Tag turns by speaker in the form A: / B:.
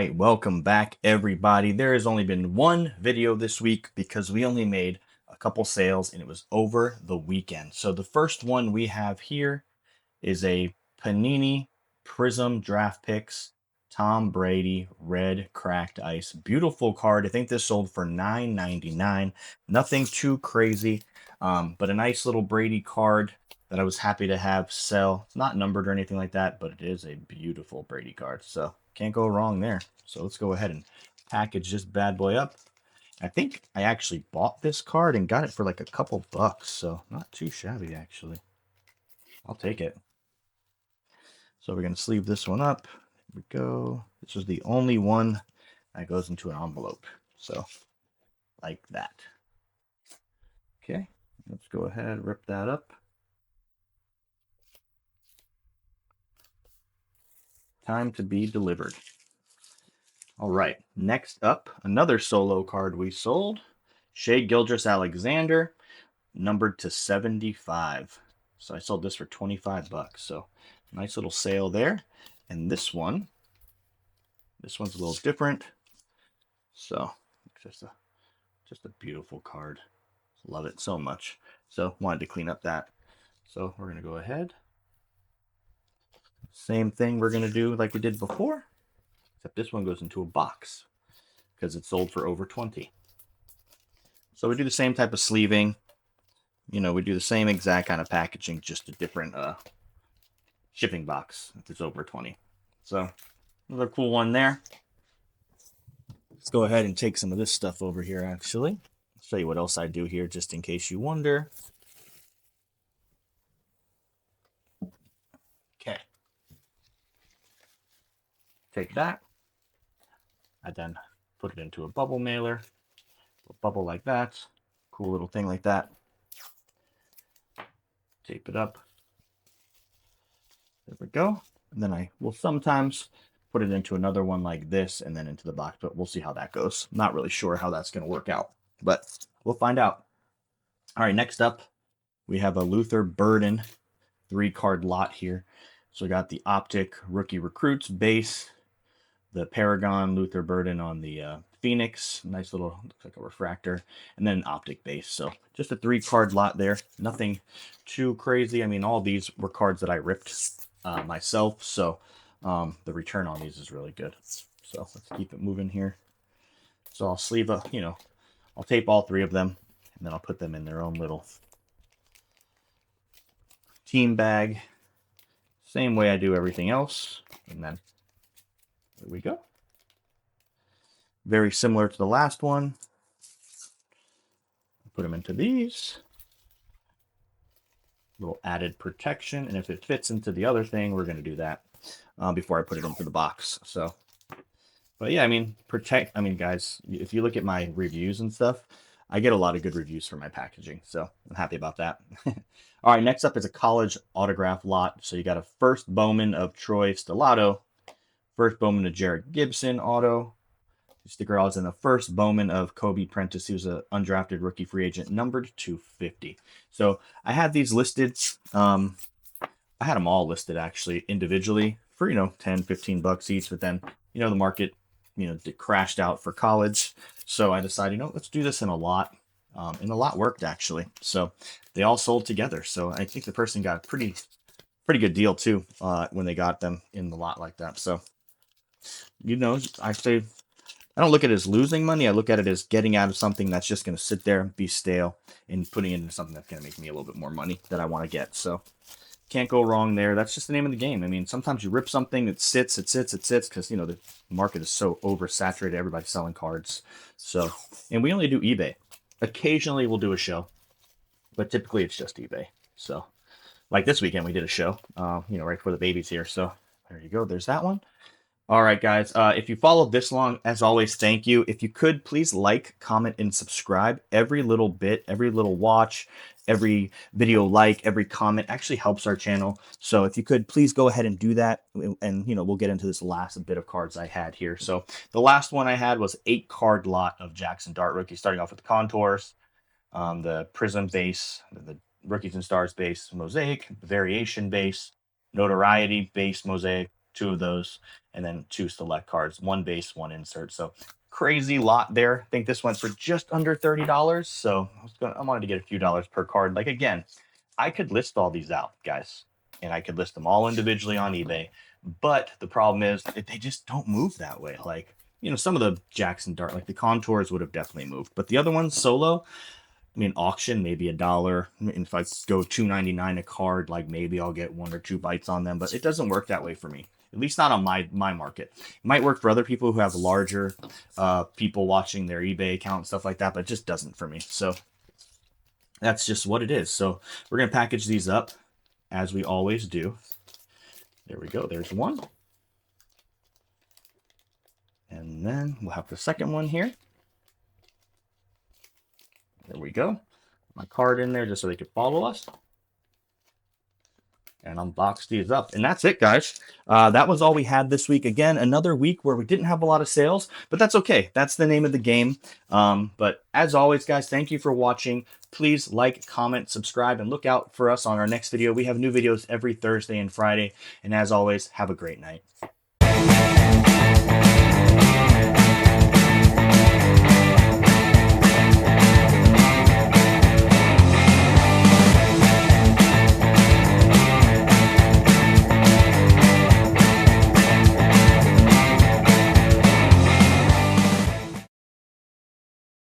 A: right, welcome back, everybody. There has only been one video this week because we only made a couple sales and it was over the weekend. So the first one we have here is a Panini Prism Draft Picks Tom Brady Red Cracked Ice. Beautiful card. I think this sold for $9.99. Nothing too crazy, but a nice little Brady card that I was happy to have sell. It's not numbered or anything like that, but it is a beautiful Brady card. So can't go wrong there. So let's go ahead and package this bad boy up. I think I actually bought this card and got it for like a couple bucks. So not too shabby, actually. I'll take it. So we're going to sleeve this one up. Here we go. This is the only one that goes into an envelope. So like that. Okay, let's go ahead, rip that up. Time to be delivered. All right, next up, another solo card we sold. Shay Gildress Alexander, numbered to 75. So I sold this for 25 bucks. So nice little sale there. And this one's a little different. So just a beautiful card. Love it so much. So wanted to clean up that. So we're gonna go ahead. Same thing we're gonna do like we did before, except this one goes into a box because it's sold for over 20. So we do the same type of sleeving. You know, we do the same exact kind of packaging, just a different shipping box if it's over 20. So another cool one there. Let's go ahead and take some of this stuff over here, actually. I'll show you what else I do here, just in case you wonder. Okay. Take that. I then put it into a bubble mailer. A bubble like that. Cool little thing like that. Tape it up. There we go. And then I will sometimes put it into another one like this and then into the box, but we'll see how that goes. I'm not really sure how that's going to work out, but we'll find out. All right, next up, we have a Luther Burden 3-card lot here. So we got the Optic Rookie Recruits base, the Paragon Luther Burden on the Phoenix, nice little, looks like a refractor, and then an Optic base. So just a 3-card lot there. Nothing too crazy. I mean, all these were cards that I ripped myself, so the return on these is really good. So let's keep it moving here. So I'll sleeve up, I'll tape all 3 of them, and then I'll put them in their own little team bag. Same way I do everything else. And then there we go. Very similar to the last one. Put them into these. Little added protection. And if it fits into the other thing, we're going to do that before I put it into the box. So, but yeah, I mean, guys, if you look at my reviews and stuff, I get a lot of good reviews for my packaging. So I'm happy about that. All right, next up is a college autograph lot. So you got a first Bowman of Troy Stellato, first Bowman of Jared Gibson auto, sticker odds, and the first Bowman of Kobe Prentice. He was an undrafted rookie free agent, numbered 250. So I had these listed. I had them all listed actually individually for 10, 15 bucks each. But then the market crashed out for college, so I decided let's do this in a lot. And the lot worked actually. So they all sold together. So I think the person got a pretty good deal too when they got them in the lot like that. So I say I don't look at it as losing money. I look at it as getting out of something that's just going to sit there, be stale, and putting it into something that's going to make me a little bit more money that I want to get. So can't go wrong there. That's just the name of the game. I mean, sometimes you rip something, it sits because the market is so oversaturated. Everybody's selling cards. So, and we only do eBay. Occasionally we'll do a show, but typically it's just eBay. So, like this weekend we did a show, right before the baby's here. So there you go. There's that one. All right, guys. If you followed this long, as always, thank you. If you could, please like, comment, and subscribe. Every little bit, every little watch, every video like, every comment actually helps our channel. So if you could, please go ahead and do that. And, we'll get into this last bit of cards I had here. So the last one I had was 8-card lot of Jackson Dart rookie, starting off with the contours, the Prism base, the Rookies and Stars base mosaic, variation base, notoriety base mosaic, 2 of those, and then 2 select cards, 1 base, 1 insert. So crazy lot there. I think this went for just under $30. So I wanted to get a few dollars per card. Like, again, I could list all these out, guys, and I could list them all individually on eBay. But the problem is that they just don't move that way. Like, some of the Jackson Dart, like the contours would have definitely moved, but the other ones solo, I mean, auction maybe $1. And if I go $2.99 a card, like maybe I'll get 1 or 2 bites on them, but it doesn't work that way for me. At least not on my market. It might work for other people who have larger people watching their eBay account and stuff like that, but it just doesn't for me. So that's just what it is. So we're gonna package these up as we always do. There we go. There's one. And then we'll have the second one here. There we go. My card in there just so they could follow us. And unbox these up. And that's it, guys. That was all we had this week. Again, another week where we didn't have a lot of sales, but that's okay. That's the name of the game. But as always, guys, thank you for watching. Please like, comment, subscribe, and look out for us on our next video. We have new videos every Thursday and Friday. And as always, have a great night.